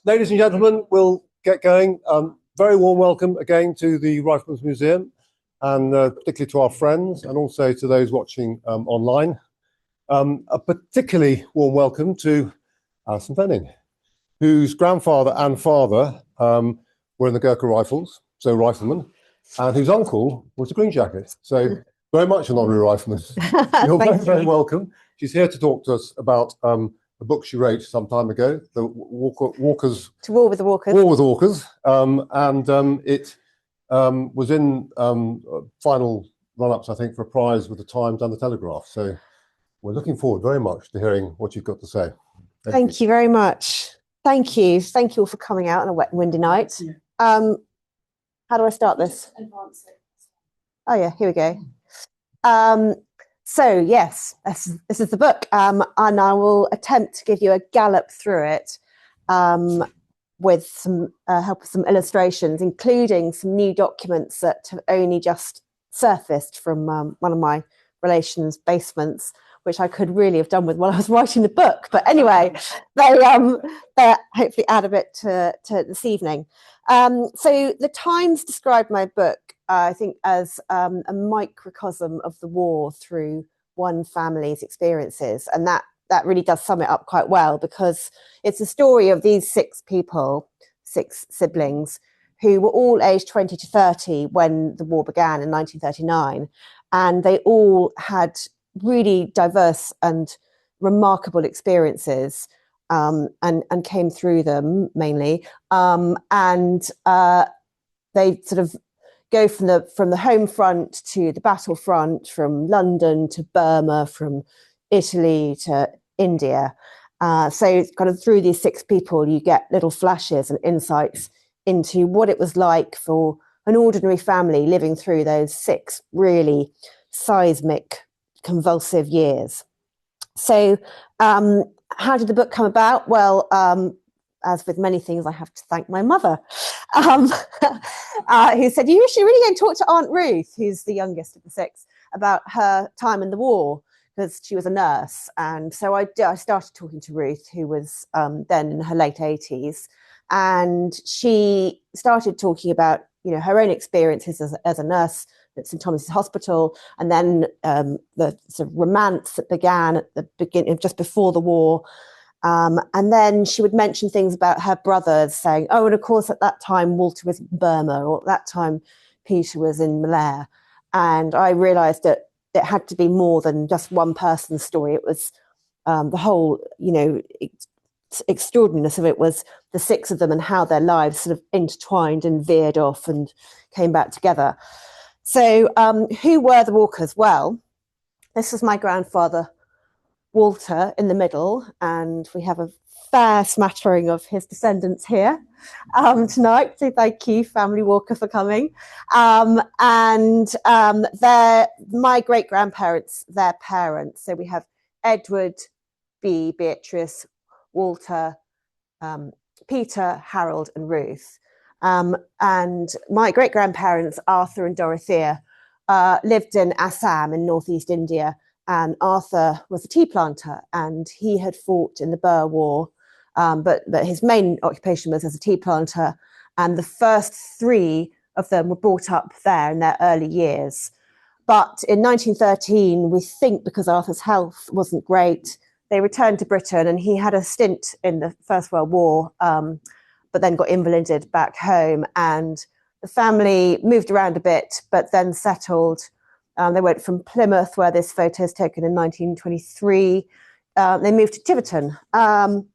Ladies and gentlemen, we'll get going. Very warm welcome again to the Rifleman's Museum, and particularly to our friends and also to those watching online. A particularly warm welcome to Annabel Venning, whose grandfather and father were in the Gurkha Rifles, so riflemen, and whose uncle was a Green Jacket. So very much an honorary rifleman. You're very, very welcome. She's here to talk to us about a book she wrote some time ago, The Walkers. To War with the Walkers. War with the Walkers. It was in final run-ups, I think, for a prize with the Times and the Telegraph. So we're looking forward very much to hearing what you've got to say. Thank you very much. Thank you. Thank you all for coming out on a wet and windy night. Yeah. How do I start this? Oh yeah, here we go. So yes, this is the book, and I will attempt to give you a gallop through it with some help with some illustrations, including some new documents that have only just surfaced from one of my relations' basements, which I could really have done with while I was writing the book. But anyway, they hopefully add a bit to this evening. So the Times described my book, I think, as a microcosm of the war through one family's experiences. And that really does sum it up quite well, because it's a story of these six people, six siblings, who were all aged 20 to 30 when the war began in 1939. And they all had really diverse and remarkable experiences and came through them mainly. They sort of go from the home front to the battlefront, from London to Burma, from Italy to India. So kind of through these six people, you get little flashes and insights into what it was like for an ordinary family living through those six really seismic, convulsive years. So how did the book come about? Well, as with many things, I have to thank my mother, who said, you should really go and talk to Aunt Ruth, who's the youngest of the six, about her time in the war, because she was a nurse. And so I started talking to Ruth, who was then in her late 80s. And she started talking about, her own experiences as a nurse at St Thomas's Hospital, and then the sort of romance that began at the beginning, just before the war. And then she would mention things about her brothers, saying, oh, and of course at that time Walter was in Burma, or at that time Peter was in Malaya. And I realised that it had to be more than just one person's story. It was the whole, extraordinariness of it was the six of them and how their lives sort of intertwined and veered off and came back together. So who were the Walkers? Well, this was my grandfather, Walter, in the middle, and we have a fair smattering of his descendants here tonight. So thank you, family Walker, for coming. My great-grandparents, their parents. So we have Edward, Beatrice, Walter, Peter, Harold, and Ruth. And my great-grandparents, Arthur and Dorothea, lived in Assam in northeast India. And Arthur was a tea planter, and he had fought in the Boer War, but his main occupation was as a tea planter. And the first three of them were brought up there in their early years. But in 1913, we think because Arthur's health wasn't great, they returned to Britain, and he had a stint in the First World War, but then got invalided back home. And the family moved around a bit, but then settled. They went from Plymouth, where this photo is taken in 1923. They moved to Tiverton. The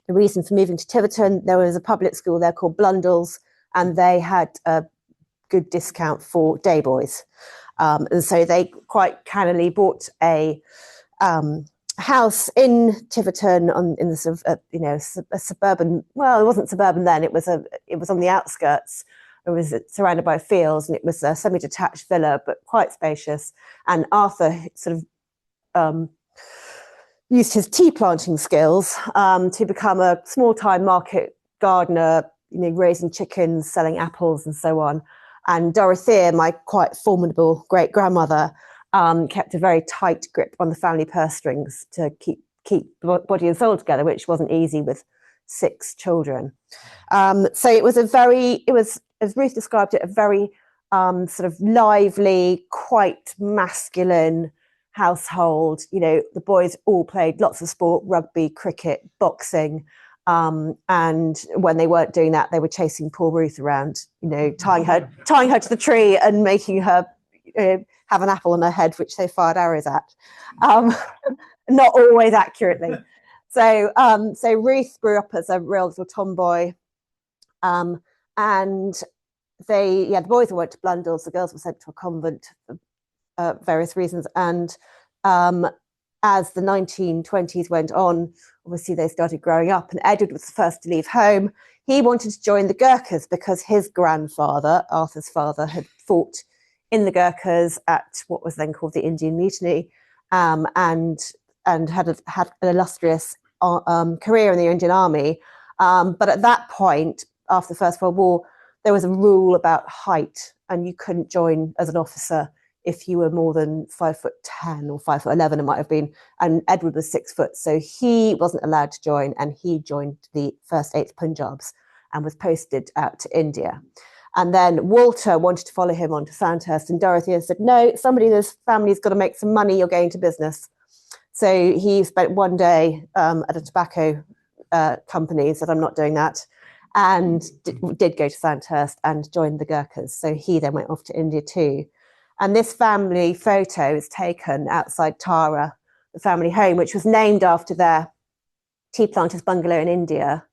reason for moving to Tiverton, there was a public school there called Blundell's, and they had a good discount for day boys. And so they quite cannily bought a house in Tiverton in the sort of a suburban. Well, it wasn't suburban then. It was on the outskirts. It was surrounded by fields, and it was a semi-detached villa, but quite spacious. And Arthur sort of used his tea planting skills to become a small-time market gardener, raising chickens, selling apples, and so on. And Dorothea, my quite formidable great-grandmother, kept a very tight grip on the family purse strings to keep body and soul together, which wasn't easy with 6 children. So it was as Ruth described it, a very sort of lively, quite masculine household. You know, the boys all played lots of sport: rugby, cricket, boxing. And when they weren't doing that, they were chasing poor Ruth around, you know, tying her to the tree and making her have an apple on her head, which they fired arrows at, not always accurately. So Ruth grew up as a real little tomboy, and the boys went to Blundell's, the girls were sent to a convent for various reasons, and as the 1920s went on, obviously they started growing up, and Edward was the first to leave home. He wanted to join the Gurkhas because his grandfather, Arthur's father, had fought in the Gurkhas at what was then called the Indian Mutiny, and had an illustrious career in the Indian Army. But at that point, after the First World War, there was a rule about height, and you couldn't join as an officer if you were more than 5'10" or 5'11", it might have been. And Edward was 6 foot, so he wasn't allowed to join, and he joined the 1st 8th Punjabs and was posted out to India. And then Walter wanted to follow him on to Sandhurst, and Dorothea said, no, somebody in this family's got to make some money, you're going to business. So he spent one day at a tobacco company, said, I'm not doing that, and did go to Sandhurst and joined the Gurkhas. So he then went off to India too. And this family photo is taken outside Tara, the family home, which was named after their tea planters' bungalow in India.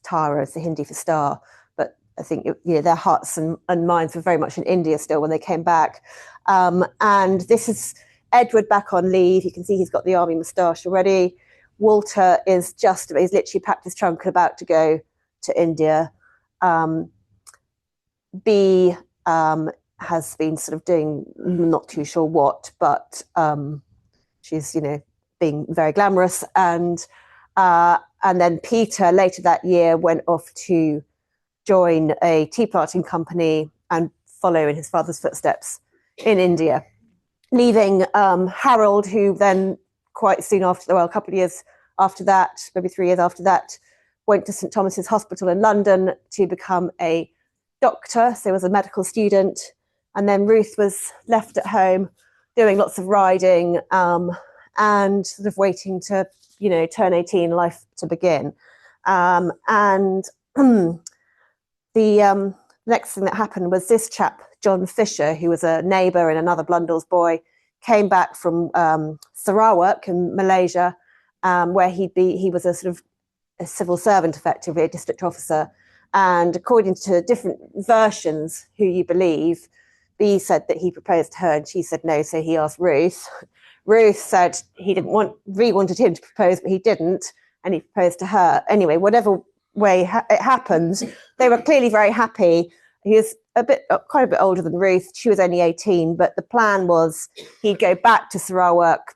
Tara is the Hindi for star, but I think their hearts and minds were very much in India still when they came back. And this is Edward back on leave. You can see he's got the army moustache already. Walter he's literally packed his trunk and about to go to India. B has been sort of doing not too sure what, but she's, being very glamorous. And then Peter later that year went off to join a tea planting company and follow in his father's footsteps in India, leaving Harold, who then quite soon after, a couple of years after that, maybe 3 years after that, went to St Thomas's Hospital in London to become a doctor. So he was a medical student. And then Ruth was left at home doing lots of riding and sort of waiting to, turn 18, life to begin. And the next thing that happened was this chap, John Fisher, who was a neighbour and another Blundell's boy, came back from Sarawak in Malaysia, where he was a sort of a civil servant, effectively, a district officer. And according to different versions, who you believe, B said that he proposed to her and she said no, so he asked Ruth. Ruth said Ree wanted him to propose, but he didn't, and he proposed to her. Anyway, whatever way it happened, they were clearly very happy. He was quite a bit older than Ruth. She was only 18, but the plan was he'd go back to Sarawak,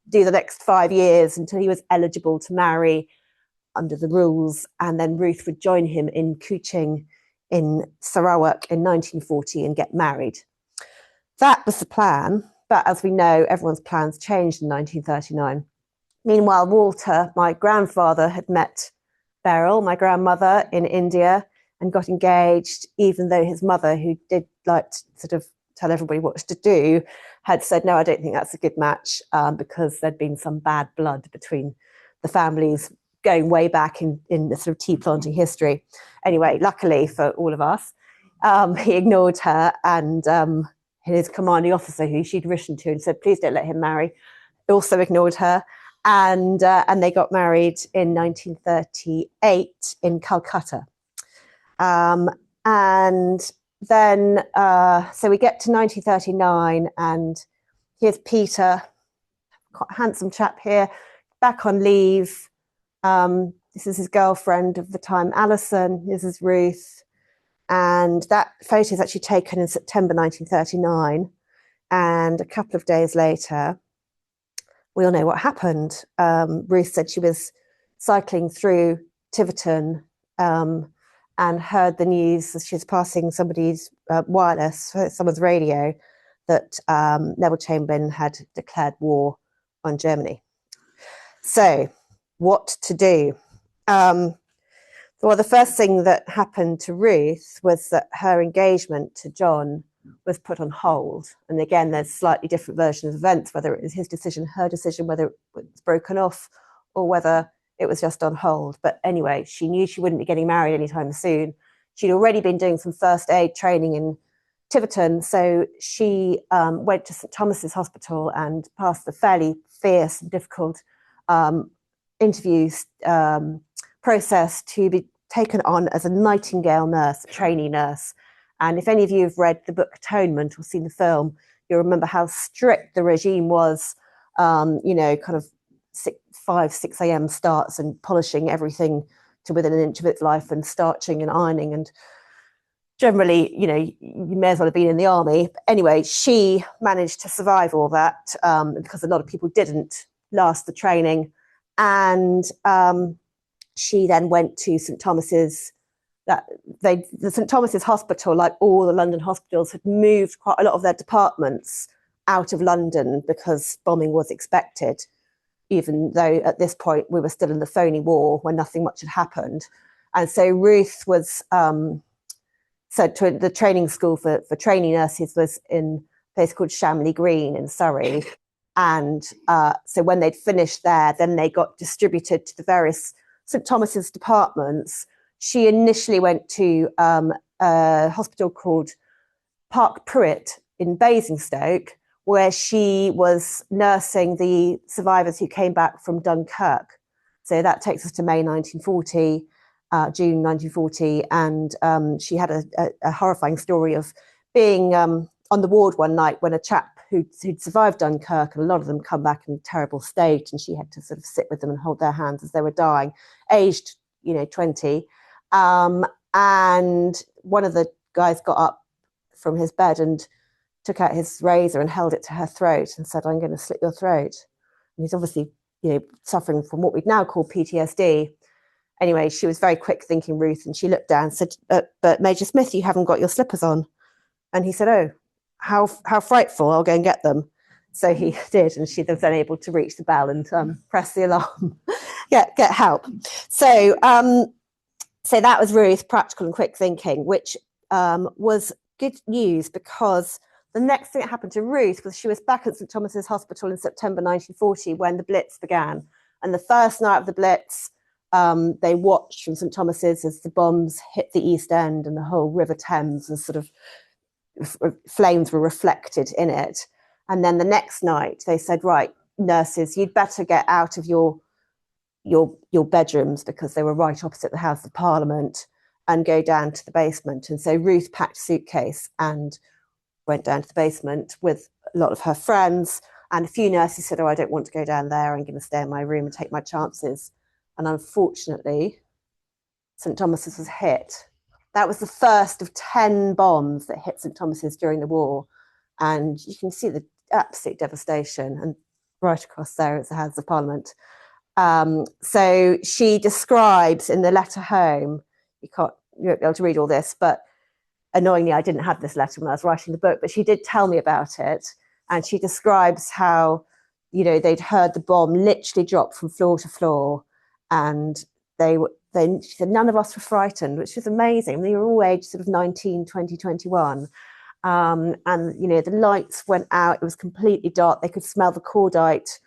do the next 5 years until he was eligible to marry under the rules, and then Ruth would join him in Kuching in Sarawak in 1940 and get married. That was the plan, but as we know, everyone's plans changed in 1939. Meanwhile, Walter, my grandfather, had met Beryl, my grandmother, in India and got engaged, even though his mother, who did like to sort of tell everybody what to do, had said, no, I don't think that's a good match, because there'd been some bad blood between the families going way back in the sort of tea planting history. Anyway, luckily for all of us, he ignored her, and his commanding officer, who she'd written to and said, please don't let him marry, also ignored her. And they got married in 1938 in Calcutta. And then, so we get to 1939, and here's Peter, quite a handsome chap here, back on leave. This is his girlfriend of the time, Alison. This is Ruth. And that photo is actually taken in September 1939. And a couple of days later, we all know what happened. Ruth said she was cycling through Tiverton and heard the news as she was passing somebody's someone's radio, that Neville Chamberlain had declared war on Germany. So, what to do? Well, the first thing that happened to Ruth was that her engagement to John was put on hold. And again, there's slightly different versions of events, whether it was his decision, her decision, whether it was broken off, or whether it was just on hold. But anyway, she knew she wouldn't be getting married anytime soon. She'd already been doing some first aid training in Tiverton. So she went to St Thomas's Hospital and passed a fairly fierce and difficult interview process to be taken on as a Nightingale nurse, a trainee nurse. And if any of you have read the book Atonement or seen the film, you'll remember how strict the regime was, kind of 5, 6 a.m. starts and polishing everything to within an inch of its life and starching and ironing. And generally, you may as well have been in the army. But anyway, she managed to survive all that because a lot of people didn't last the training. And she then went to St Thomas's. The St Thomas's Hospital, like all the London hospitals, had moved quite a lot of their departments out of London because bombing was expected, even though at this point we were still in the phony war when nothing much had happened. And so Ruth was said to the training school for trainee nurses was in a place called Shamley Green in Surrey. And so when they'd finished there, then they got distributed to the various St Thomas's departments. She initially went to a hospital called Park Pruitt in Basingstoke, where she was nursing the survivors who came back from Dunkirk. So that takes us to May 1940, June 1940. And she had a horrifying story of being on the ward one night when a chap who'd survived Dunkirk, and a lot of them come back in a terrible state, and she had to sort of sit with them and hold their hands as they were dying, aged 20. And one of the guys got up from his bed and took out his razor and held it to her throat and said, "I'm going to slit your throat." And he's obviously, suffering from what we'd now call PTSD. Anyway, she was very quick thinking, Ruth, and she looked down and said, "But Major Smith, you haven't got your slippers on." And he said, "Oh, how frightful, I'll go and get them." So he did, and she was then able to reach the bell and press the alarm, get help. So so that was Ruth, practical and quick thinking, which was good news, because the next thing that happened to Ruth was she was back at St Thomas's Hospital in September 1940 when the Blitz began. And the first night of the Blitz, they watched from St Thomas's as the bombs hit the East End and the whole River Thames, and sort of flames were reflected in it. And then the next night they said, "Right, nurses, you'd better get out of your bedrooms," because they were right opposite the House of Parliament, "and go down to the basement." And so Ruth packed a suitcase and went down to the basement with a lot of her friends. And a few nurses said, "Oh, I don't want to go down there. I'm going to stay in my room and take my chances." And unfortunately, St Thomas's was hit. That was the first of 10 bombs that hit St Thomas's during the war. And you can see the absolute devastation. And right across there is the House of Parliament. So she describes in the letter home, you won't be able to read all this, but annoyingly, I didn't have this letter when I was writing the book, but she did tell me about it. And she describes how, they'd heard the bomb literally drop from floor to floor. And she said, none of us were frightened, which was amazing. They were all aged sort of 19, 20, 21. And, the lights went out. It was completely dark. They could smell the cordite,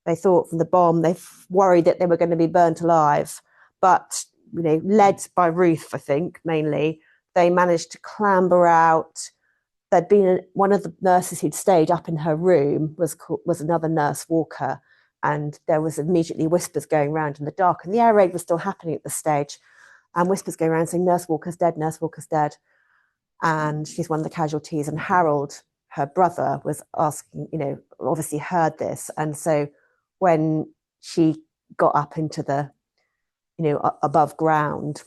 they thought, from the bomb. They worried that they were going to be burnt alive. But, led by Ruth, I think, mainly, they managed to clamber out. There'd been one of the nurses who'd stayed up in her room was another nurse, Walker. And there was immediately whispers going around in the dark. And the air raid was still happening at this stage. And whispers going around saying, "Nurse Walker's dead, Nurse Walker's dead." And she's one of the casualties. And Harold, her brother, was asking, obviously heard this. And so when she got up into the, above ground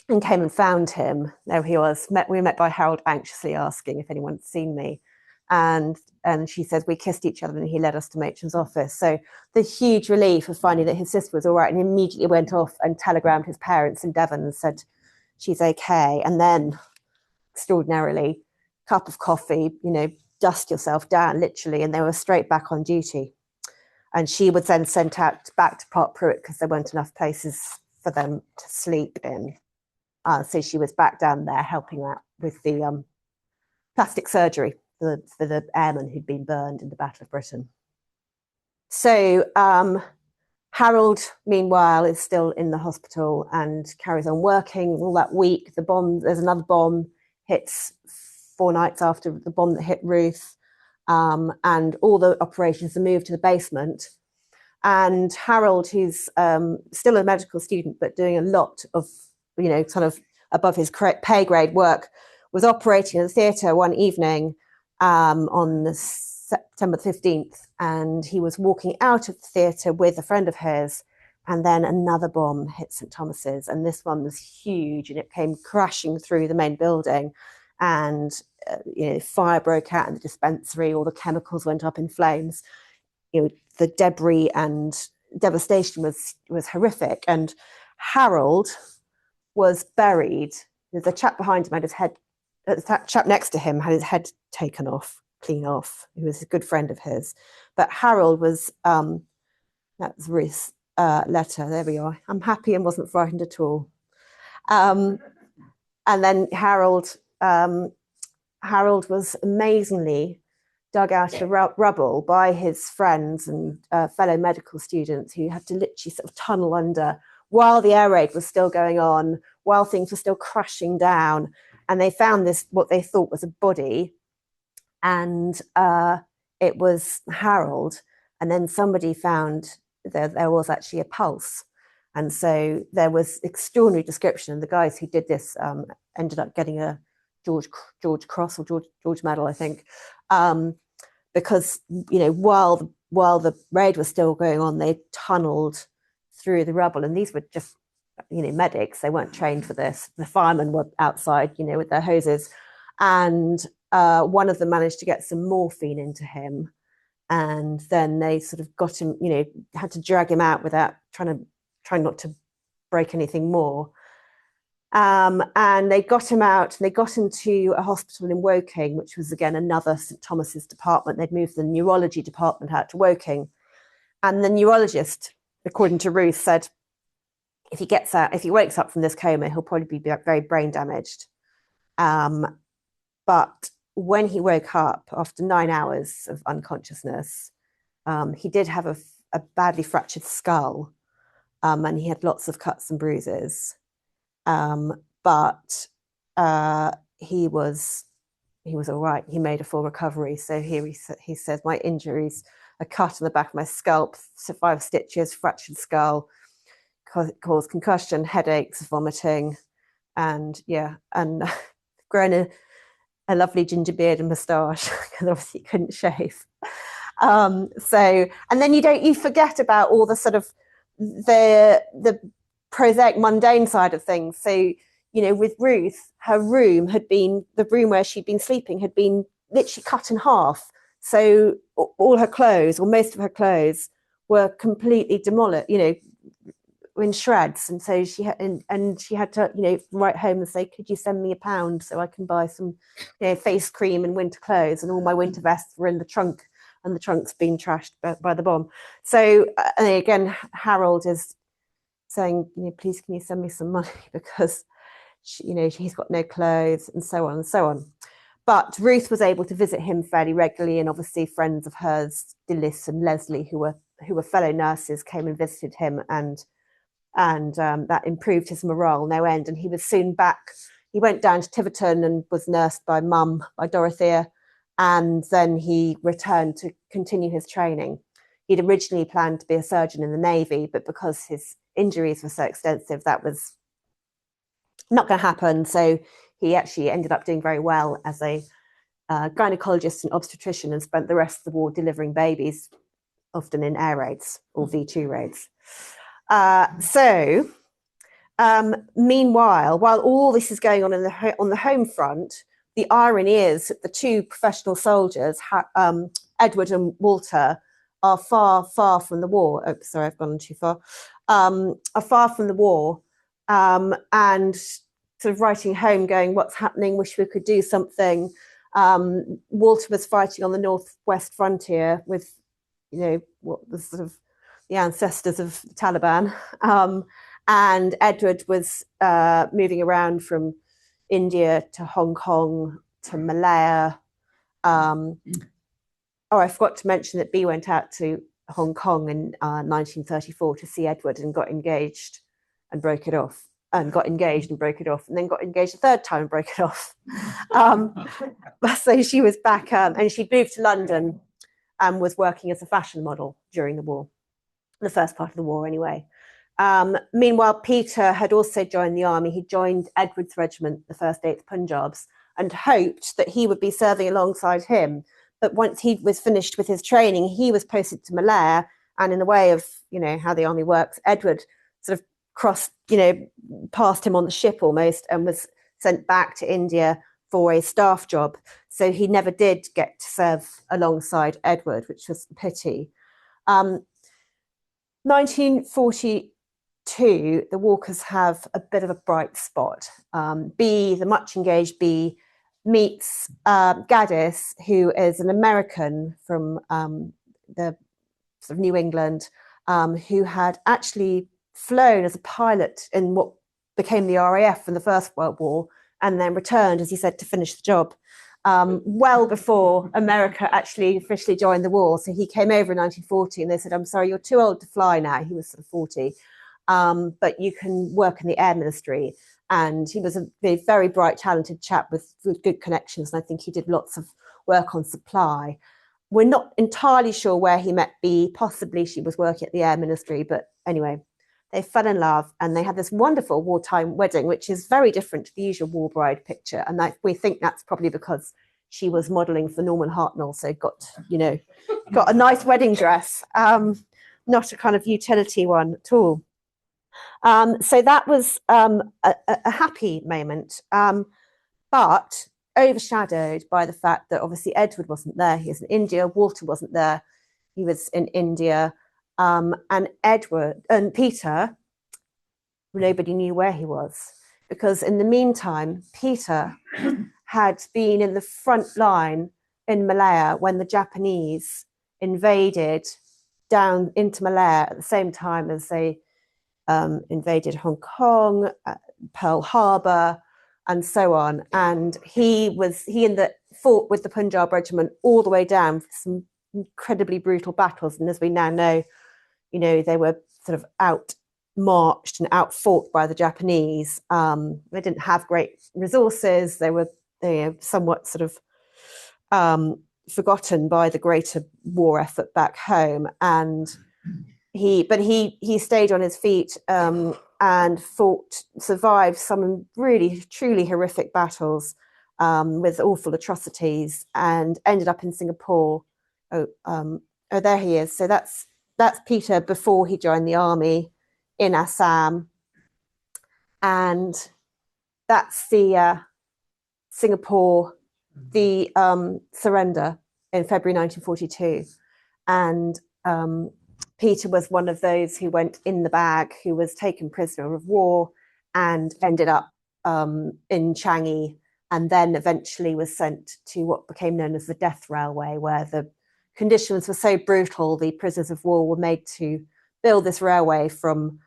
and came and found him, there he was. We were met by Harold anxiously asking if anyone had seen me. And she said, we kissed each other and he led us to Matron's office. So the huge relief of finding that his sister was all right, and immediately went off and telegrammed his parents in Devon and said, she's okay. And then, extraordinarily, cup of coffee, dust yourself down, literally, and they were straight back on duty. And she was then sent out back to Park Pruitt because there weren't enough places for them to sleep in. So she was back down there helping out with the plastic surgery for the airmen who'd been burned in the Battle of Britain. So Harold, meanwhile, is still in the hospital and carries on working all that week. There's another bomb hits 4 nights after the bomb that hit Ruth, and all the operations are moved to the basement. And Harold, who's still a medical student but doing a lot of, kind of above his pay grade work, was operating in the theatre one evening on September 15th, and he was walking out of the theatre with a friend of his, and then another bomb hit St Thomas's, and this one was huge, and it came crashing through the main building, and fire broke out in the dispensary. All the chemicals went up in flames. The debris and devastation was horrific, and Harold was buried. The chap behind him had his head, the chap next to him had his head taken off, clean off, who was a good friend of his. But Harold was, that was Ruth's letter, there we are. I'm happy and wasn't frightened at all. And then Harold was amazingly dug out of the rubble by his friends and fellow medical students who had to literally sort of tunnel under while the air raid was still going on, while things were still crashing down. And they found this, what they thought was a body, and it was Harold. And then somebody found there was actually a pulse. And so there was extraordinary description. The guys who did this ended up getting a George Cross or George Medal, I think, because while the raid was still going on, they tunneled through the rubble, and these were just medics. They weren't trained for this. The firemen were outside, with their hoses, and one of them managed to get some morphine into him, and then they sort of got him, had to drag him out without trying not to break anything more. And they got him out, and they got him to a hospital in Woking, which was again another St Thomas's department. They'd moved the neurology department out to Woking, and the neurologist, according to Ruth, said if he wakes up from this coma, he'll probably be very brain damaged. But when he woke up after 9 hours of unconsciousness, he did have a badly fractured skull, and he had lots of cuts and bruises. But he was all right. He made a full recovery. So here he says, my injuries, a cut on the back of my scalp, 5 stitches, fractured skull, caused concussion, headaches, vomiting, and grown a lovely ginger beard and moustache because obviously he couldn't shave. And then you forget about all the sort of the prosaic, mundane side of things. So, with Ruth, her room the room where she'd been sleeping had been literally cut in half. So all her clothes, or most of her clothes, were completely demolished, in shreds. And so she had to, write home and say, could you send me £1 so I can buy some, face cream and winter clothes? And all my winter vests were in the trunk, and the trunk's been trashed by the bomb. So and again, Harold is saying, please, can you send me some money, because he's got no clothes, and so on and so on. But Ruth was able to visit him fairly regularly, and obviously friends of hers, Dilys and Leslie, who were fellow nurses, came and visited him, and that improved his morale no end. And he was soon back. He went down to Tiverton and was nursed by Mum, by Dorothea, and then he returned to continue his training. He'd originally planned to be a surgeon in the Navy, but because his injuries were so extensive, that was not going to happen. So he actually ended up doing very well as a gynecologist and obstetrician, and spent the rest of the war delivering babies, often in air raids or V2 raids. Meanwhile, while all this is going on on the home front, the irony is that the 2 professional soldiers, Edward and Walter, are far, far from the war. Oh, sorry, I've gone too far. Are far from the war, and sort of writing home, going, "What's happening? Wish we could do something." Walter was fighting on the northwest frontier with, what was sort of the ancestors of the Taliban, And Edward was moving around from India to Hong Kong to Malaya. I forgot to mention that B went out to Hong Kong in 1934 to see Edward and got engaged and broke it off. And got engaged and broke it off, and then got engaged a third time and broke it off. So she was back, and she moved to London and was working as a fashion model during the war, the first part of the war anyway. Meanwhile, Peter had also joined the army. He joined Edward's regiment, the 1st 8th Punjabs, and hoped that he would be serving alongside him. But once he was finished with his training, he was posted to Malaya, and in the way of, how the army works, Edward sort of crossed, past him on the ship almost, and was sent back to India for a staff job. So he never did get to serve alongside Edward, which was a pity. 1942, the Walkers have a bit of a bright spot. B, the much engaged B, meets Gaddis, who is an American from the sort of New England, who had actually flown as a pilot in what became the RAF in the First World War, and then returned, as he said, to finish the job well before America actually officially joined the war. So he came over in 1940, and they said, "I'm sorry, you're too old to fly now." He was sort of 40, but you can work in the Air Ministry. And he was a very bright, talented chap with good connections, and I think he did lots of work on supply. We're not entirely sure where he met B. Possibly she was working at the Air Ministry, but anyway, they fell in love, and they had this wonderful wartime wedding, which is very different to the usual war bride picture. And we think that's probably because she was modelling for Norman Hartnell, so got a nice wedding dress, not a kind of utility one at all. So that was a happy moment, but overshadowed by the fact that obviously Edward wasn't there. He was in India. Walter wasn't there. He was in India. And Edward and Peter, nobody knew where he was, because in the meantime, Peter had been in the front line in Malaya when the Japanese invaded down into Malaya at the same time as they invaded Hong Kong, Pearl Harbor, and so on. And he fought with the Punjab regiment all the way down for some incredibly brutal battles. And as we now know, they were sort of out-marched and out-fought by the Japanese. They didn't have great resources. They were somewhat sort of forgotten by the greater war effort back home. And he stayed on his feet and survived some really, truly horrific battles with awful atrocities, and ended up in Singapore. There he is. So that's Peter before he joined the army in Assam. And that's the Singapore, the surrender in February 1942. And Peter was one of those who went in the bag, who was taken prisoner of war and ended up in Changi, and then eventually was sent to what became known as the Death Railway, where the conditions were so brutal, the prisoners of war were made to build this railway from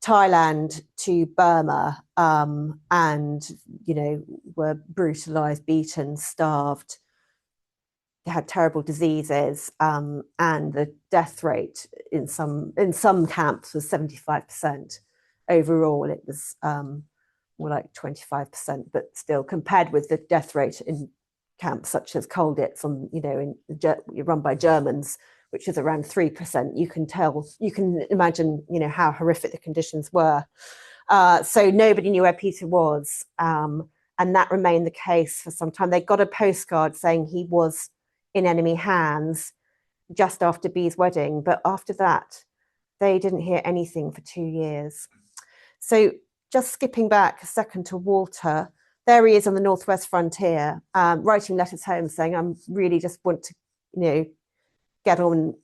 Thailand to Burma, and were brutalized, beaten, starved. They had terrible diseases, and the death rate in some camps was 75%. Overall, it was more like 25%, but still, compared with the death rate in camps such as Colditz, run by Germans, which is around 3%, you can imagine, how horrific the conditions were. So nobody knew where Peter was, and that remained the case for some time. They got a postcard saying he was in enemy hands just after B's wedding, but after that, they didn't hear anything for 2 years. So just skipping back a second to Walter, there he is on the northwest frontier, writing letters home saying, "I'm really just want to, get on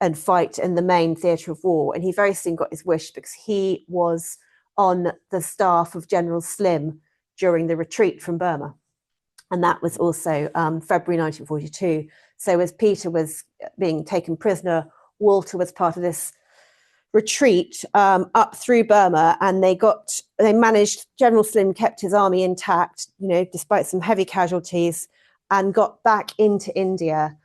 and fight in the main theatre of war." And he very soon got his wish, because he was on the staff of General Slim during the retreat from Burma. And that was also February 1942. So as Peter was being taken prisoner, Walter was part of this retreat up through Burma, and they managed. General Slim kept his army intact, despite some heavy casualties, and got back into India,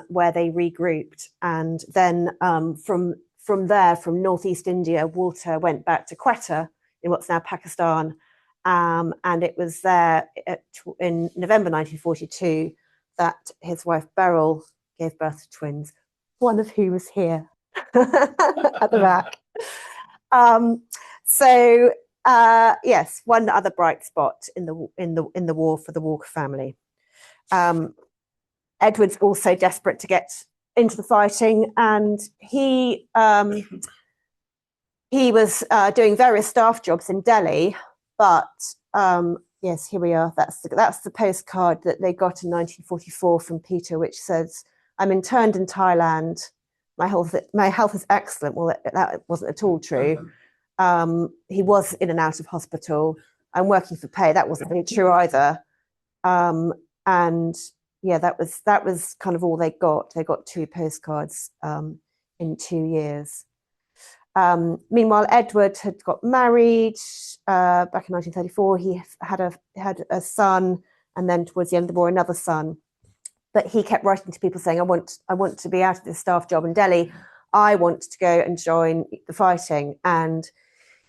where they regrouped. And then from there, from northeast India, Walter went back to Quetta in what's now Pakistan. And it was there in November 1942 that his wife Beryl gave birth to twins, one of whom is here at the back. Yes, one other bright spot in the war for the Walker family. Edward's also desperate to get into the fighting, and he was doing various staff jobs in Delhi. But yes, here we are. That's the postcard that they got in 1944 from Peter, which says, "I'm interned in Thailand. My health is excellent." Well, that wasn't at all true. He was in and out of hospital. I'm working for pay. That wasn't really true either. And yeah, that was kind of all they got. They got 2 postcards in 2 years. Meanwhile, Edward had got married back in 1934. He had a son, and then towards the end of the war, another son. But he kept writing to people saying, I want to be out of this staff job in Delhi. I want to go and join the fighting. And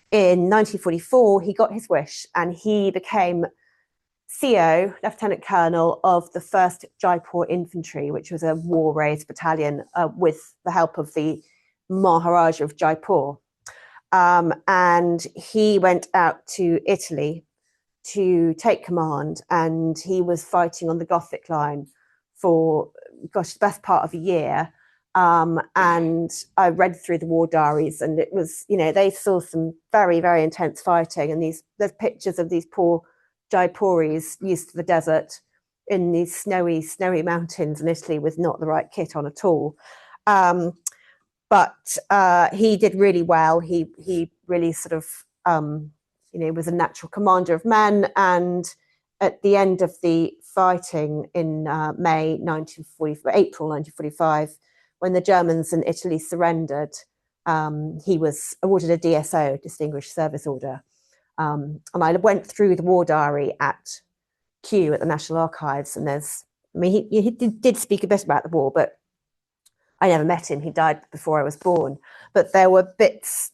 in 1944, he got his wish, and he became CO, Lieutenant Colonel of the 1st Jaipur Infantry, which was a war-raised battalion with the help of the Maharaja of Jaipur. And he went out to Italy to take command, and he was fighting on the Gothic line for, the best part of a year. And I read through the war diaries, and it was, they saw some very, very intense fighting. And there's pictures of these poor Jaipuris used to the desert in these snowy mountains in Italy with not the right kit on at all. But he did really well. He really sort of, was a natural commander of men. And at the end of the fighting in April 1945, when the Germans and Italy surrendered, he was awarded a DSO, Distinguished Service Order. And I went through the war diary at Kew at the National Archives, and he did speak a bit about the war, but I never met him. He died before I was born. But there were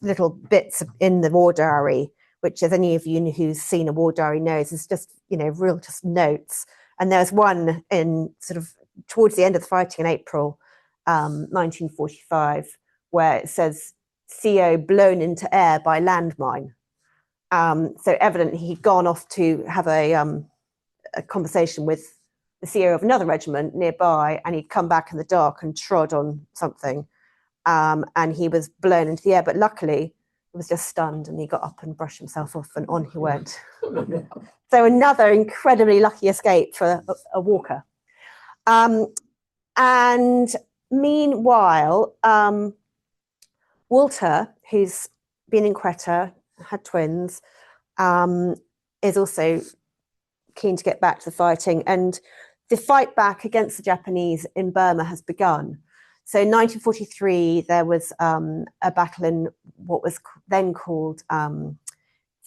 little bits in the war diary, which, as any of you who's seen a war diary knows, is just, real just notes. And there's one in sort of towards the end of the fighting in April 1945, where it says, CO blown into air by landmine. So evidently he'd gone off to have a conversation with the CO of another regiment nearby, and he'd come back in the dark and trod on something, and he was blown into the air. But luckily, he was just stunned, and he got up and brushed himself off, and on he went. So another incredibly lucky escape for a Walker. And meanwhile, Walter, who's been in Quetta, had twins, is also keen to get back to the fighting, and the fight back against the Japanese in Burma has begun. So in 1943, there was a battle in what was then called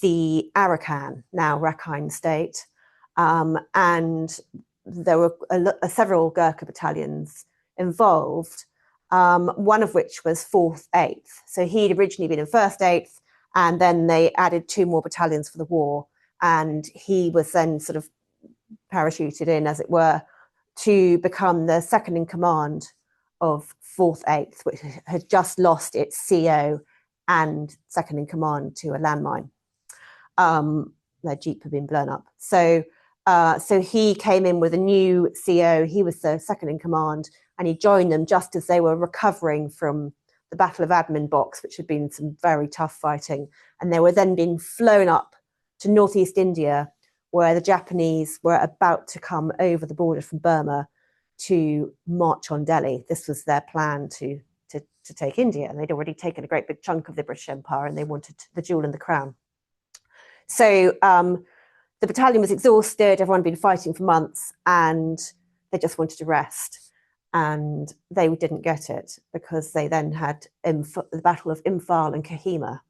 the Arakan, now Rakhine State, and there were several Gurkha battalions involved, one of which was 4th 8th. So he'd originally been in 1st 8th, and then they added 2 more battalions for the war, and he was then sort of parachuted in, as it were, to become the second in command of 4th 8th, which had just lost its CO and second in command to a landmine. Their jeep had been blown up. So he came in with a new CO. He was the second in command, and he joined them just as they were recovering from the Battle of Admin Box, which had been some very tough fighting. And they were then being flown up to northeast India, where the Japanese were about to come over the border from Burma to march on Delhi. This was their plan to take India, and they'd already taken a great big chunk of the British Empire, and they wanted the jewel in the crown. So the battalion was exhausted. Everyone had been fighting for months, and they just wanted to rest. and they didn't get it because they then had the Battle of Imphal and Kohima,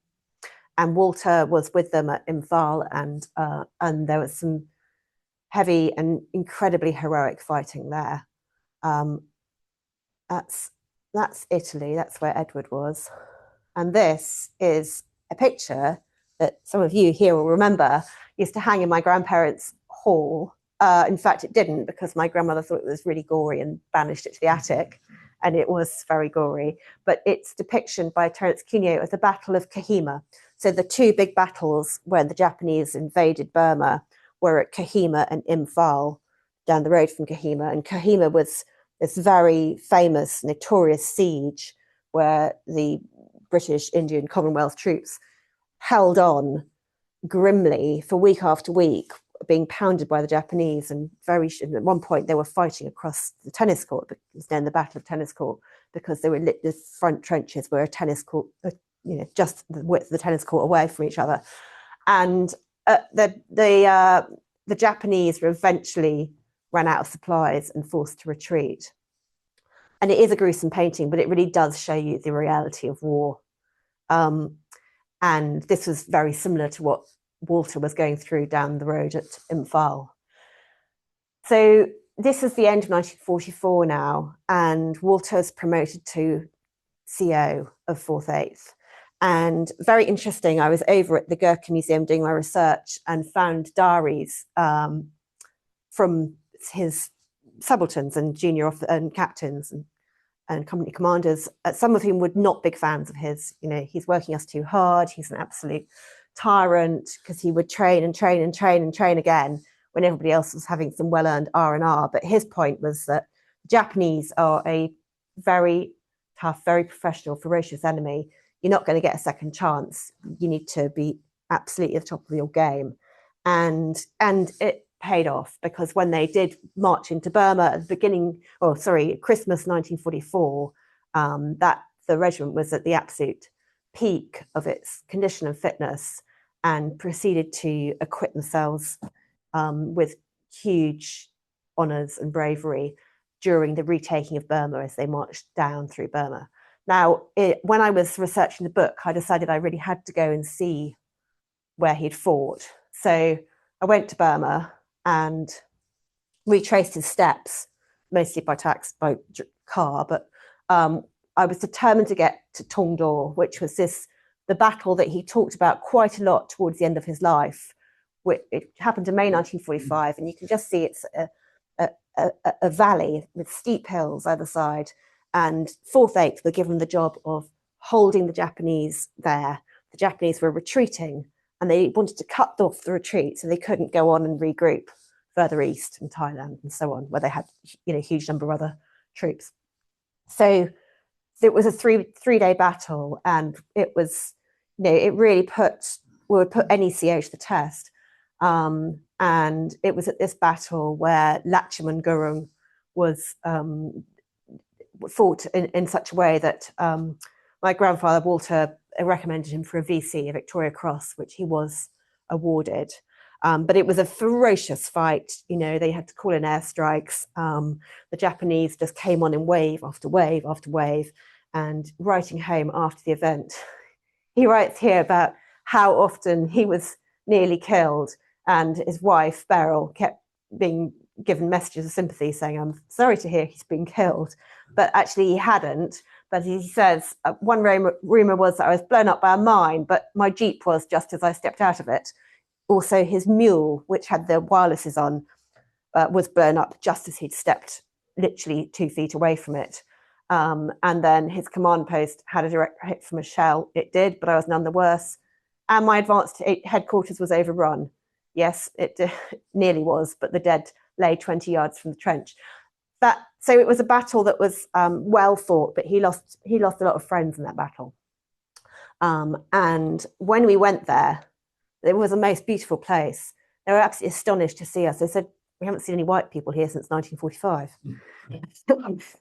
and Walter was with them at Imphal, and there was some heavy and incredibly heroic fighting there. That's Italy. That's where Edward was, and this is a picture that some of you here will remember used to hang in my grandparents' hall. In fact, it didn't, because my grandmother thought it was really gory and banished it to the attic, and it was very gory. But it's depiction by Terence Cuneo of the Battle of Kohima. So the two big battles when the Japanese invaded Burma were at Kohima and Imphal, down the road from Kohima. And Kohima was this very famous, notorious siege where the British Indian Commonwealth troops held on grimly for week after week, being pounded by the Japanese, and at one point they were fighting across the tennis court. It was then the Battle of Tennis Court, because they were the front trenches were a tennis court, just the width of the tennis court away from each other. And the Japanese were eventually ran out of supplies and forced to retreat. And it is a gruesome painting, but it really does show you the reality of war. And this was very similar to what Walter was going through down the road at Imphal. So this is the end of 1944 now, and Walter's promoted to CO of 4th 8th. And very interesting, I was over at the Gherkin Museum doing my research and found diaries from his subalterns and and captains and company commanders, some of whom were not big fans of his. He's working us too hard, he's an absolute tyrant, because he would train and train and train and train again when everybody else was having some well-earned R&R. But his point was that the Japanese are a very tough, very professional, ferocious enemy. You're not going to get a second chance. You need to be absolutely at the top of your game. And it paid off, because when they did march into Burma at the Christmas 1944, that the regiment was at the absolute peak of its condition and fitness, and proceeded to acquit themselves with huge honours and bravery during the retaking of Burma as they marched down through Burma. Now, when I was researching the book, I decided I really had to go and see where he'd fought. So I went to Burma and retraced his steps, mostly by car, but I was determined to get to Tongdor, which was the battle that he talked about quite a lot towards the end of his life. It happened in May 1945, and you can just see it's a valley with steep hills either side, and 4th 8th were given the job of holding the Japanese there. The Japanese were retreating, and they wanted to cut off the retreat so they couldn't go on and regroup further east in Thailand and so on, where they had a huge number of other troops. So it was a three-day battle, and it was, it really would put any CO to the test. And it was at this battle where Lachaman Gurung was fought in such a way that my grandfather Walter recommended him for a VC, a Victoria Cross, which he was awarded. But it was a ferocious fight. They had to call in airstrikes. The Japanese just came on in wave after wave after wave. And writing home after the event, he writes here about how often he was nearly killed, and his wife, Beryl, kept being given messages of sympathy saying, "I'm sorry to hear he's been killed." But actually he hadn't. But he says, one rumour was that I was blown up by a mine, but my Jeep was just as I stepped out of it. Also, his mule, which had the wirelesses on, was blown up just as he'd stepped literally 2 feet away from it. And then his command post had a direct hit from a shell. It did, but I was none the worse. And my advanced headquarters was overrun. Yes, it nearly was, but the dead lay 20 yards from the trench. So it was a battle that was well fought, but he lost a lot of friends in that battle. And when we went there, it was the most beautiful place. They were absolutely astonished to see us. They said, "We haven't seen any white people here since 1945.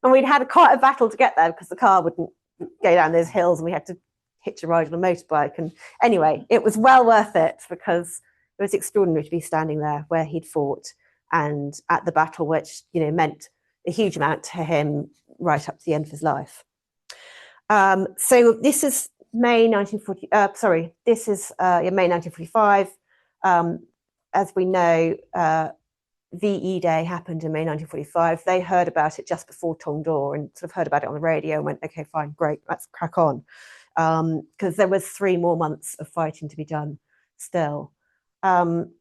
And we'd had quite a battle to get there because the car wouldn't go down those hills, and we had to hitch a ride on a motorbike. And anyway, it was well worth it, because it was extraordinary to be standing there where he'd fought, and at the battle, which meant a huge amount to him right up to the end of his life. So this is May 1940. This is May 1945. As we know, VE Day happened in May 1945. They heard about it just before Tongdo and sort of heard about it on the radio and went, okay, fine, great, let's crack on. Because there was 3 more months of fighting to be done still. Come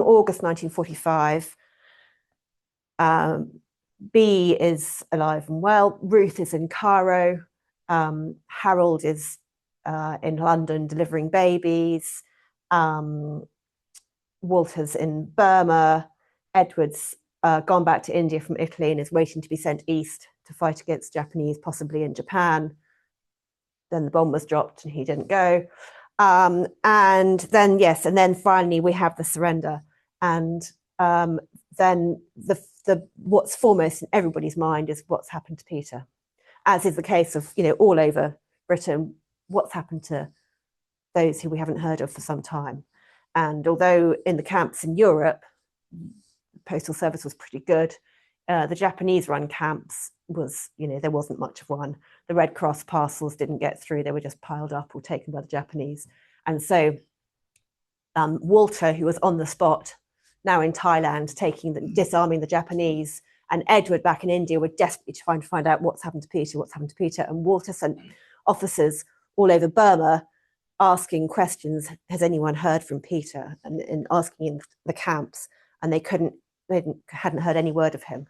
August 1945, B is alive and well. Ruth is in Cairo. Harold is in London delivering babies. Walter's in Burma. Edward's gone back to India from Italy and is waiting to be sent east to fight against Japanese, possibly in Japan. Then the bomb was dropped and he didn't go. And then finally we have the surrender. And then what's foremost in everybody's mind is what's happened to Peter, as is the case of, all over Britain, what's happened to those who we haven't heard of for some time. And although in the camps in Europe, the postal service was pretty good, the Japanese run camps was, there wasn't much of one. The Red Cross parcels didn't get through. They were just piled up or taken by the Japanese. And so Walter, who was on the spot, now in Thailand, disarming the Japanese, and Edward back in India were desperately trying to find out what's happened to Peter. And Walter sent officers all over Burma asking questions, has anyone heard from Peter? And asking in the camps, and they hadn't heard any word of him.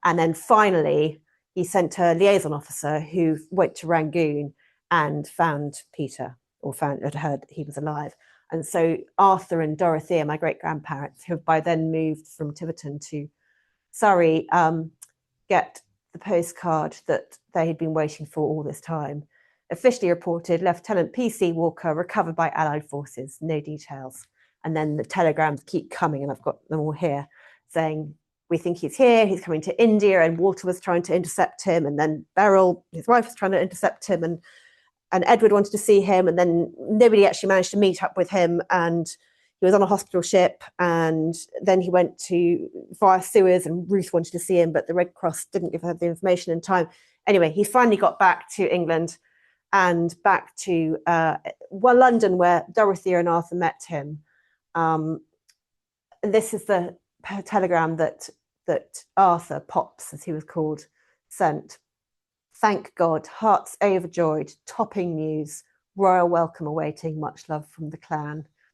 And then finally, he sent a liaison officer who went to Rangoon and found Peter, or had heard he was alive. And so Arthur and Dorothea, my great-grandparents, who have by then moved from Tiverton to Surrey, get the postcard that they had been waiting for all this time. Officially reported, Lieutenant P.C. Walker recovered by Allied forces, no details. And then the telegrams keep coming, and I've got them all here, saying, we think he's here, he's coming to India, and Walter was trying to intercept him, and then Beryl, his wife, was trying to intercept him, and Edward wanted to see him, and then nobody actually managed to meet up with him, and he was on a hospital ship, and then he went via Suez, and Ruth wanted to see him, but the Red Cross didn't give her the information in time. Anyway, he finally got back to England and back to London, where Dorothea and Arthur met him. This is the telegram that Arthur, Pops, as he was called, sent. Thank God, hearts overjoyed, topping news, royal welcome awaiting, much love from the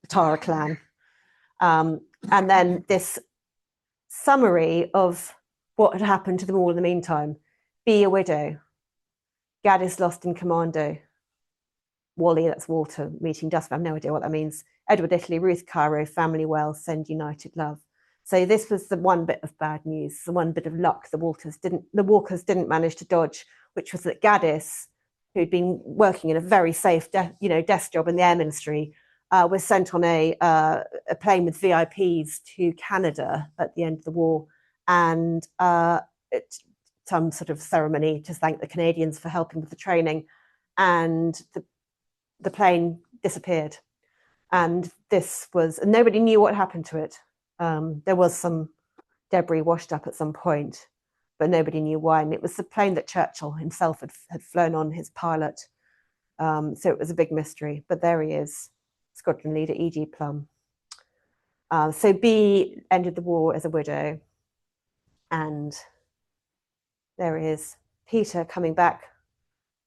Tara clan. And then this summary of what had happened to them all in the meantime. Be a widow. Gaddis lost in commando. Wally, that's Walter, meeting Dust. I have no idea what that means. Edward, Italy, Ruth, Cairo, family well, send united love. So this was the one bit of bad news, the one bit of luck the Walkers didn't manage to dodge, which was that Gaddis, who'd been working in a very safe desk job in the air ministry, was sent on a plane with VIPs to Canada at the end of the war, and some sort of ceremony to thank the Canadians for helping with the training, and the plane disappeared. And nobody knew what happened to it. There was some debris washed up at some point, but nobody knew why. And it was the plane that Churchill himself had flown on, his pilot. So it was a big mystery. But there he is, Squadron Leader E.G. Plum. So B ended the war as a widow. And there he is, Peter coming back.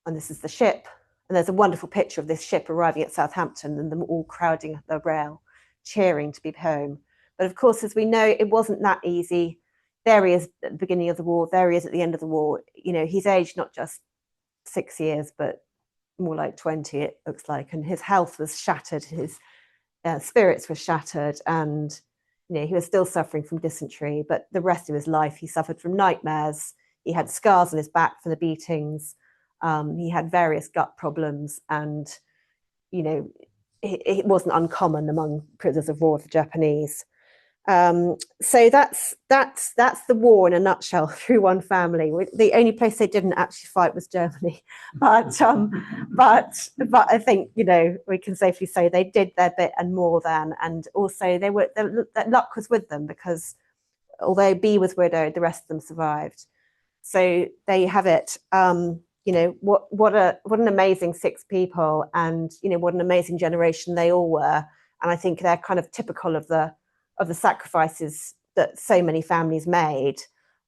And this is the ship. And there's a wonderful picture of this ship arriving at Southampton and them all crowding at the rail, cheering to be home. But of course, as we know, it wasn't that easy. There he is at the beginning of the war. There he is at the end of the war. He's aged not just 6 years, but more like 20, it looks like. And his health was shattered. His spirits were shattered. And, he was still suffering from dysentery. But the rest of his life, he suffered from nightmares. He had scars on his back from the beatings. He had various gut problems. And, it wasn't uncommon among prisoners of war of the Japanese. So that's the war in a nutshell through one family. The only place they didn't actually fight was Germany, but I think, you know, we can safely say they did their bit and more than, and also that luck was with them, because although B was widowed, the rest of them survived. So there you have it. You know, what an amazing 6 people, and you know, what an amazing generation they all were. And I think they're kind of typical of the sacrifices that so many families made.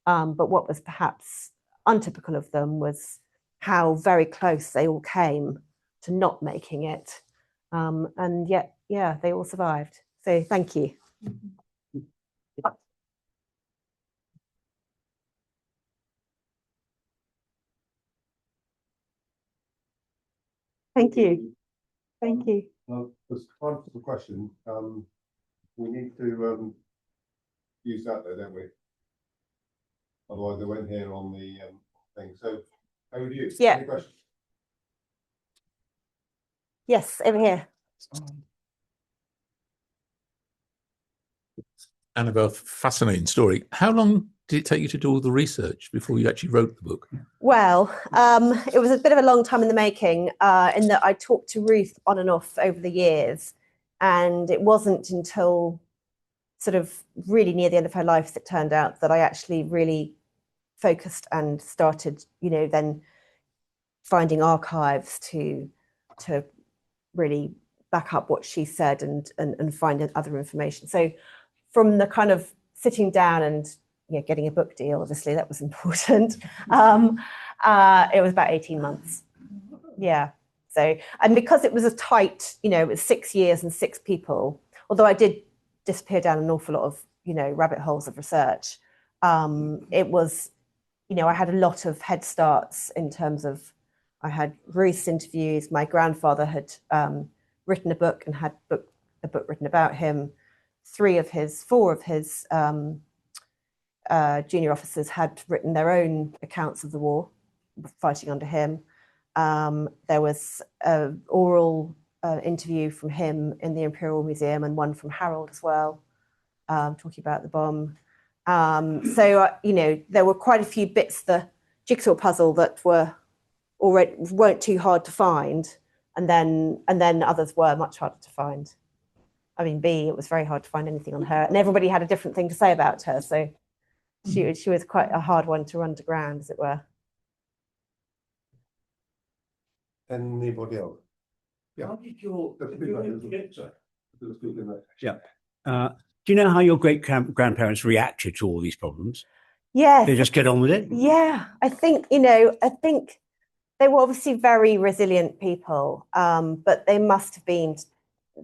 But what was perhaps untypical of them was how very close they all came to not making it. And yet, yeah, they all survived. So thank you. Thank you. Thank you. There's time for the question. We need to use that though, don't we? Otherwise they won't hear on the thing. So over to you. Yeah. Any questions? Yes, over here. Annabel, fascinating story. How long did it take you to do all the research before you actually wrote the book? Well, it was a bit of a long time in the making, in that I talked to Ruth on and off over the years, and it wasn't until sort of really near the end of her life that it turned out that I actually really focused and started, you know, then finding archives to really back up what she said and find other information. So from the kind of sitting down and, you know, getting a book deal, obviously that was important. It was about 18 months. Yeah. So, and because it was a tight, you know, it was 6 years and 6 people, although I did disappear down an awful lot of, you know, rabbit holes of research. It was, you know, I had a lot of head starts in terms of, I had Ruth's interviews. My grandfather had written a book and had a book written about him. 4 of his junior officers had written their own accounts of the war, fighting under him. There was an oral interview from him in the Imperial Museum, and one from Harold as well, talking about the bomb. So, you know, there were quite a few bits of the jigsaw puzzle that weren't too hard to find, and then others were much harder to find. I mean, B, it was very hard to find anything on her, and everybody had a different thing to say about her. So she was quite a hard one to run to ground, as it were. Anybody else? Yeah. How did your Yeah. do you know how your great grandparents reacted to all these problems? Yes. They just get on with it? Yeah, I think, you know, they were obviously very resilient people, but they must have been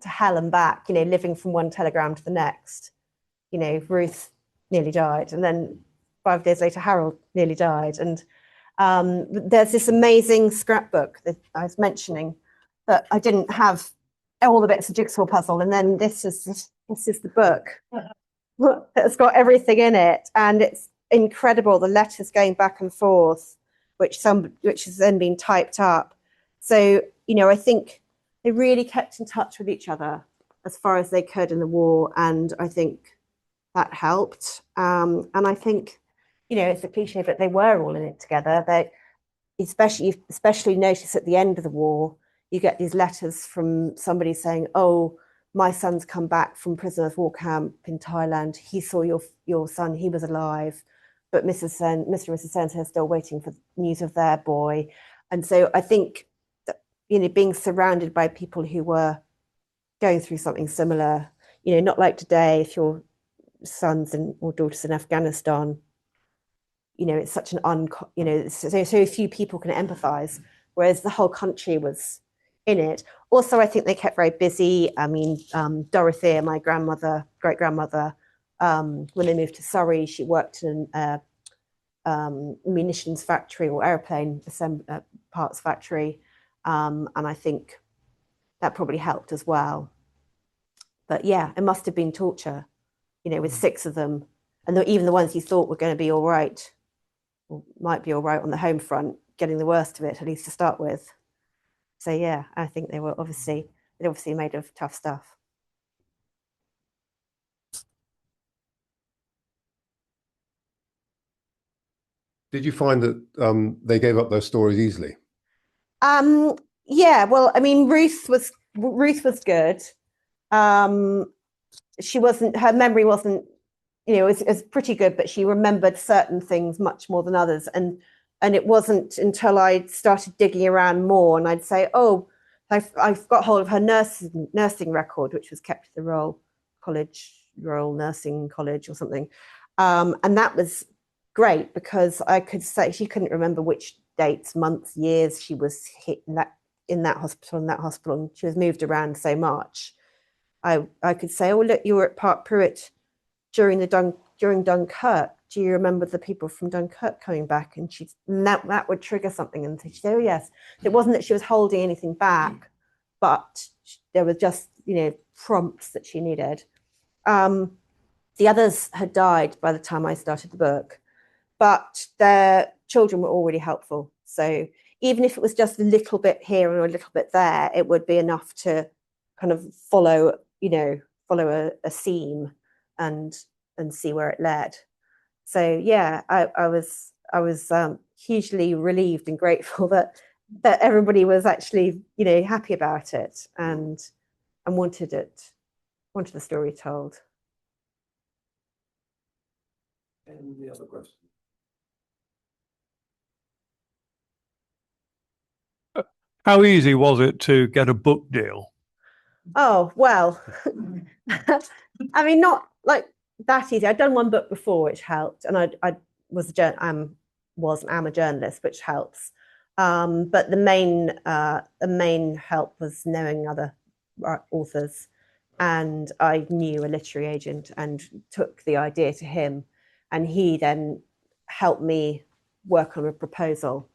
to hell and back, you know, living from one telegram to the next. You know, Ruth nearly died, and then 5 days later, Harold nearly died. And there's this amazing scrapbook that I was mentioning that I didn't have all the bits of jigsaw puzzle, and then this is the book that's got everything in it, and it's incredible, the letters going back and forth, which has then been typed up. So, you know, I think they really kept in touch with each other as far as they could in the war, and I think that helped. And I think, you know, it's a cliche, but they were all in it together. They especially notice at the end of the war, you get these letters from somebody saying, "Oh, my son's come back from prisoner of war camp in Thailand. He saw your son, he was alive, but Mr. and Mrs. So-and-so are still waiting for news of their boy." And so I think that, you know, being surrounded by people who were going through something similar, you know, not like today, if your sons or daughters in Afghanistan, you know, it's such you know, so few people can empathize, whereas the whole country was in it. Also, I think they kept very busy. I mean, Dorothea, my great grandmother, when they moved to Surrey, she worked in a munitions factory or airplane parts factory, and I think that probably helped as well. But yeah, it must have been torture, you know, with 6 of them, and even the ones you thought were going to be all right, or might be all right on the home front, getting the worst of it, at least to start with. So yeah, I think they're obviously made of tough stuff. Did you find that they gave up those stories easily? Yeah, well, I mean, Ruth was good. She wasn't, her memory wasn't, it was pretty good, but she remembered certain things much more than others. And it wasn't until I started digging around more and I'd say, oh, I've got hold of her nursing record, which was kept at the Royal Nursing College or something. And that was great because I could say she couldn't remember which dates, months, years she was hit in that hospital, and she was moved around so much. I could say, oh, look, you were at Park Pruitt during Dunkirk. Do you remember the people from Dunkirk coming back? And that would trigger something. And she'd say, oh, yes. It wasn't that she was holding anything back, but there were just, prompts that she needed. The others had died by the time I started the book, but their children were already helpful. So even if it was just a little bit here or a little bit there, it would be enough to kind of follow a seam and see where it led. So yeah, I was hugely relieved and grateful that everybody was actually happy about it and wanted the story told. Any other questions? How easy was it to get a book deal? Oh, well, I mean, not like that easy. I'd done one book am a journalist, which helps. But the main help was knowing other authors, and I knew a literary agent and took the idea to him, and he then helped me work on a proposal,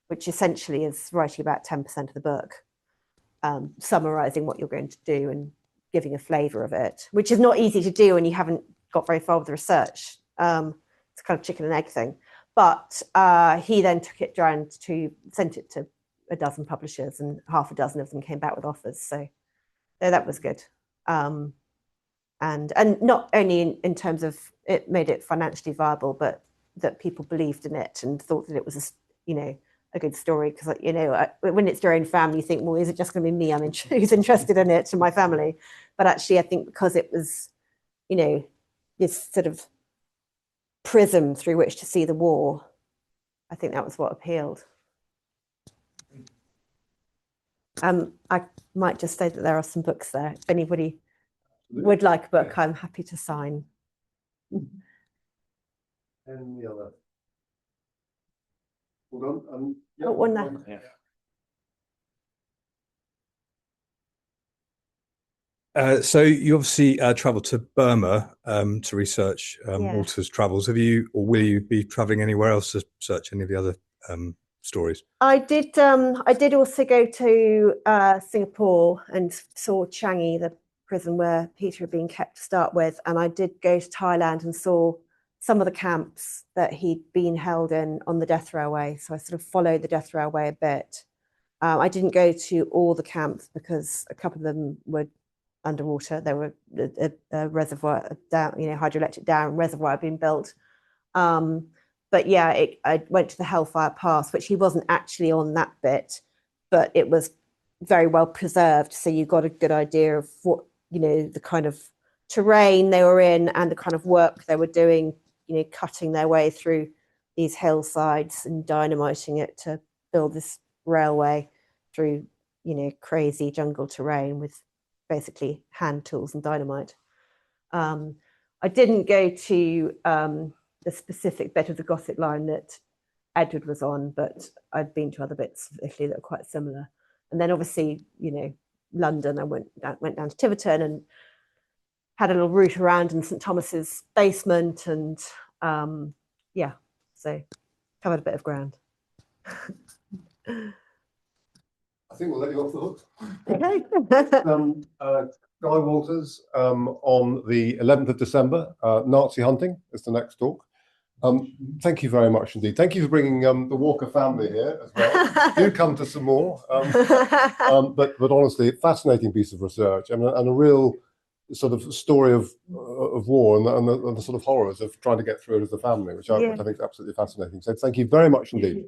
which essentially is writing about 10% of the book. Summarizing what you're going to do and giving a flavor of it, which is not easy to do when you haven't got very far with the research. It's kind of chicken and egg thing. But he then took it down sent it to a dozen publishers, and half a dozen of them came back with offers. So that was good. And not only in terms of it made it financially viable, but that people believed in it and thought that it was a good story, because when it's your own family, you think, well, is it just going to be me who's interested in it, to my family? But actually, I think because it was this sort of prism through which to see the war, I think that was what appealed. I might just say that there are some books there. If anybody would like a book, I'm happy to sign. Any other? Hold on. Yeah, one there. Yeah. So you obviously travelled to Burma to research Walter's travels. Have you, or will you be travelling anywhere else to search any of the other stories? I did also go to Singapore and saw Changi, the prison where Peter had been kept to start with, and I did go to Thailand and saw some of the camps that he'd been held in on the death railway. So I sort of followed the death railway a bit. I didn't go to all the camps because a couple of them were underwater. There were a reservoir down, hydroelectric dam reservoir had been built. But yeah, I went to the Hellfire Pass, which he wasn't actually on that bit, but it was very well preserved. So you got a good idea of what, the kind of terrain they were in and the kind of work they were doing, cutting their way through these hillsides and dynamiting it to build this railway through, crazy jungle terrain with basically hand tools and dynamite. I didn't go to the specific bit of the Gothic line that Edward was on, but I'd been to other bits of Italy that are quite similar. And then obviously, London, I went down to Tiverton and had a little route around in St Thomas's basement, and so covered a bit of ground. I think we'll let you off the hook. Okay. Guy Walters on the 11th of December, Nazi Hunting is the next talk. Thank you very much indeed. Thank you for bringing the Walker family here as well. Do come to some more. But honestly, fascinating piece of research and a real sort of story of war and the sort of horrors of trying to get through it as a family, which I think is absolutely fascinating. So thank you very much indeed.